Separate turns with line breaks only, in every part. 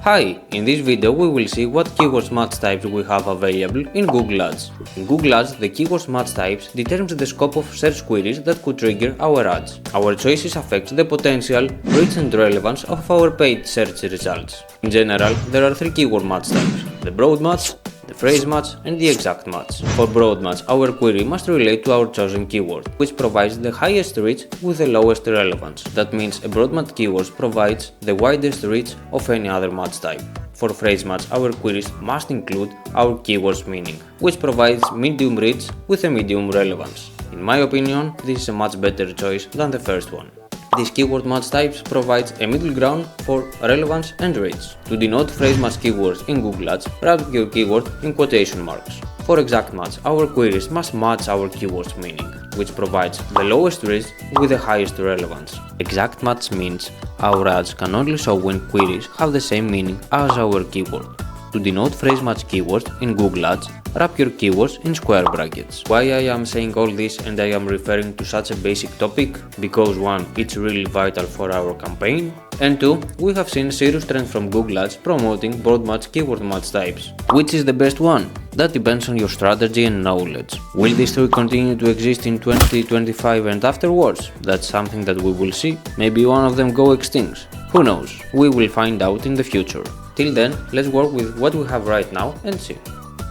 Hi, in this video we will see what keywords match types we have available in Google Ads. In Google Ads, the keywords match types determines the scope of search queries that could trigger our ads. Our choices affect the potential, reach and relevance of our paid search results. In general, there are three keyword match types: the broad match, the phrase match and the exact match. For broad match, our query must relate to our chosen keyword, which provides the highest reach with the lowest relevance. That means a broad match keyword provides the widest reach of any other match type. For phrase match, our queries must include our keyword's meaning, which provides medium reach with a medium relevance. In my opinion, this is a much better choice than the first one. This keyword match types provides a middle ground for relevance and reach. To denote phrase match keywords in Google Ads, write your keyword in quotation marks. For exact match, our queries must match our keyword's meaning, which provides the lowest reach with the highest relevance. Exact match means our ads can only show when queries have the same meaning as our keyword. To denote phrase match keywords in Google Ads, wrap your keywords in square brackets. Why I am saying all this and I am referring to such a basic topic? Because 1. It's really vital for our campaign, and 2. We have seen a serious trend from Google Ads promoting broad match keyword match types. Which is the best one? That depends on your strategy and knowledge. Will these three continue to exist in 2025 and afterwards? That's something that we will see. Maybe one of them go extinct. Who knows? We will find out in the future. Till then, let's work with what we have right now and see.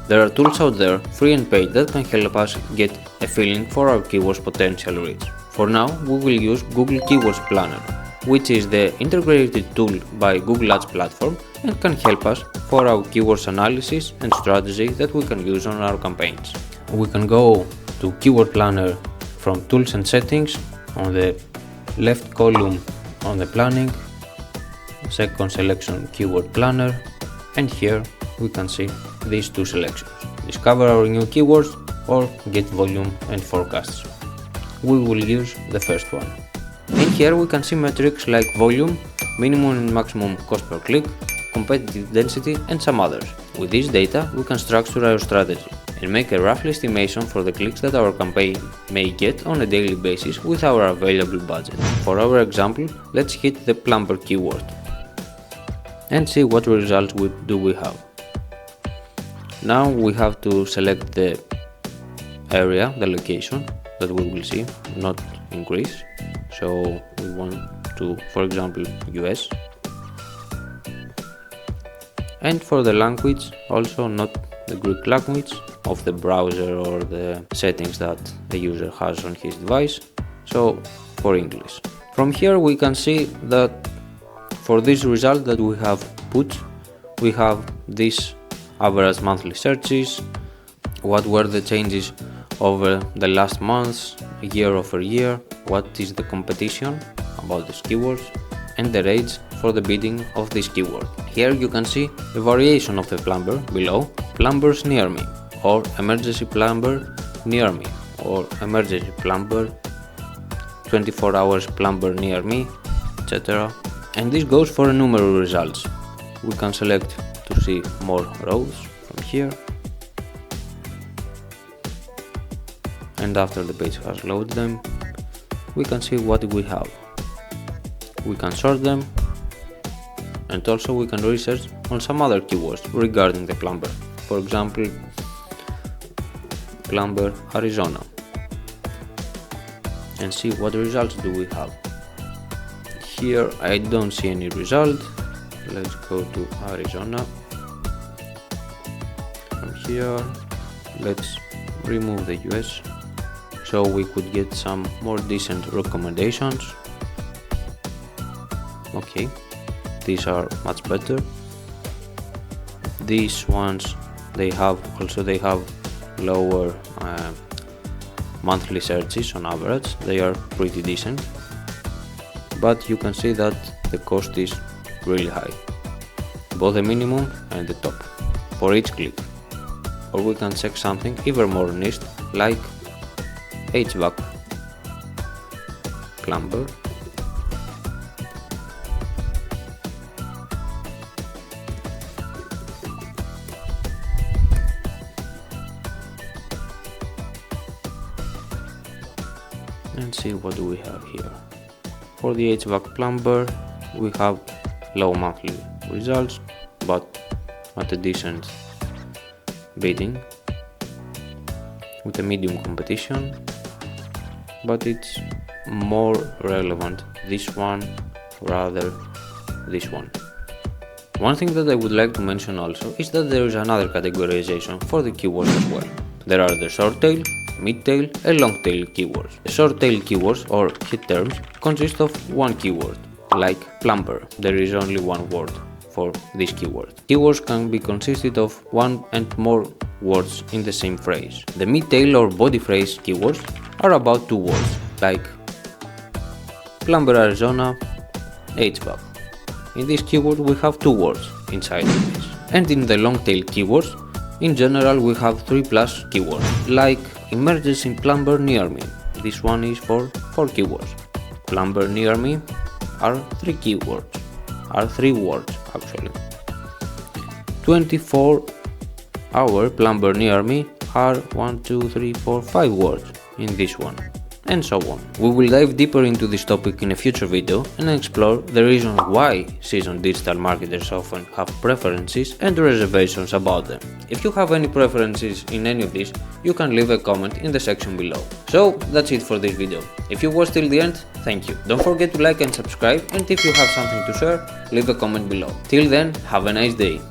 There are tools out there, free and paid, that can help us get a feeling for our keywords potential reach. For now, we will use Google Keywords Planner, which is the integrated tool by Google Ads platform and can help us for our keywords analysis and strategy that we can use on our campaigns. We can go to Keyword Planner from Tools and Settings on the left column on the planning, second selection Keyword Planner, and here we can see these two selections: discover our new keywords or get volume and forecasts. We will use the first one. In here we can see metrics like volume, minimum and maximum cost per click, competitive density and some others. With this data we can structure our strategy and make a rough estimation for the clicks that our campaign may get on a daily basis with our available budget. For our example, let's hit the plumber keyword and see what results we have. Now we have to select the area, the location that we will see, not in Greece. So we want to, for example, US. And for the language, also not the Greek language of the browser or the settings that the user has on his device. So for English. From here we can see that for this result that we have put, we have this average monthly searches, what were the changes over the last months, year over year, what is the competition about these keywords, and the rates for the bidding of this keyword. Here you can see the variation of the plumber below, plumbers near me, or emergency plumber near me, or emergency plumber, 24 hours plumber near me, etc. And this goes for a number of results. We can select to see more rows from here, and after the page has loaded them, we can see what we have. We can sort them, and also we can research on some other keywords regarding the plumber. For example, plumber Arizona, and see what results do we have. Here I don't see any result. Let's go to Arizona. From here, let's remove the US so we could get some more decent recommendations. Okay, these are much better. These ones, they have lower monthly searches on average. They are pretty decent, but you can see that the cost is really high, both the minimum and the top for each click. Or we can check something even more niche like HVAC plumber. And see what do we have here. For the HVAC plumber, we have low monthly results, but at a decent bidding, with a medium competition, but it's more relevant this one rather this one. One thing that I would like to mention also is that there is another categorization for the keywords as well. There are the short tail, mid tail and long tail keywords. The short tail keywords or hit terms consist of one keyword, like plumber. There is only one word for this keyword. Keywords can be consisted of one and more words in the same phrase. The mid tail or body phrase keywords are about two words, like plumber Arizona, HVAC. In this keyword we have two words inside of this. And in the long tail keywords, in general we have 3+ keywords, like emergency plumber near me. This one is for 4 keywords. Plumber near me are 3 keywords, are 3 words actually. 24-hour plumber near me are 1, 2, 3, 4, 5 words in this one, and so on. We will dive deeper into this topic in a future video and explore the reason why seasoned digital marketers often have preferences and reservations about them. If you have any preferences in any of these, you can leave a comment in the section below. So that's it for this video. If you watched till the end, thank you. Don't forget to like and subscribe, and if you have something to share, leave a comment below. Till then, have a nice day.